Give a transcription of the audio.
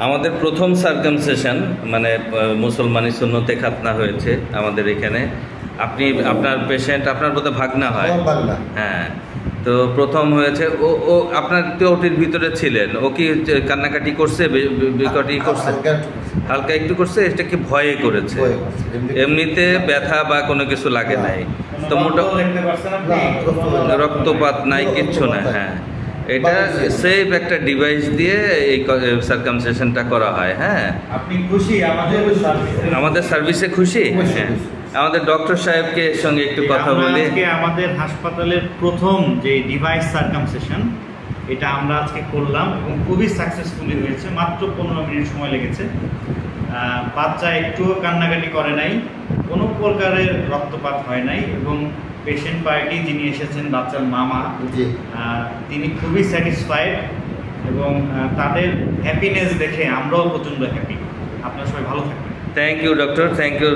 আমাদের প্রথম সার্কামসিশন মানে মুসলমানি সুন্নতে খাতনা হয়েছে আমাদের এখানে। আপনি আপনার পেশেন্ট আপনার বোধহয় ভাগনা হয়? হ্যাঁ, তো প্রথম হয়েছে ও আপনার তো ওটির ভিতরে ছিলেন, ও কি কান্নাকাটি করছে, বিকটি করছে? হালকা একটু করছে, এটা কি ভয়ে করেছে? এমনিতে ব্যথা বা কোনো কিছু লাগে নাই তো? মোটামুটি রক্তপাত নাই, কিচ্ছু না। হ্যাঁ, এটা সেফ একটা ডিভাইস দিয়ে এই সার্কামসিশনটা করা হয়। হ্যাঁ, আপনি খুশি? আমাদের সার্ভিসে খুশি। হ্যাঁ, আমাদের ডক্টর সাহেবকে সঙ্গে একটু কথা বলি। আজকে আমাদের হাসপাতালের প্রথম যে ডিভাইস সার্কামসিশন, এটা আমরা আজকে করলাম এবং খুবই সাকসেসফুলি হয়েছে। মাত্র 15 মিনিট সময় লেগেছে। বাচ্চা একটুও কান্নাকাটি করে নাই, কোনো প্রকারের রক্তপাত হয় নাই এবং পেশেন্ট পার্টি যিনি এসেছেন বাচ্চার মামা, তিনি খুবই স্যাটিসফাইড এবং তাদের হ্যাপিনেস দেখে আমরাও প্রচণ্ড হ্যাপি। আপনারা সবাই ভালো থাকবেন। Thank you doctor, thank you.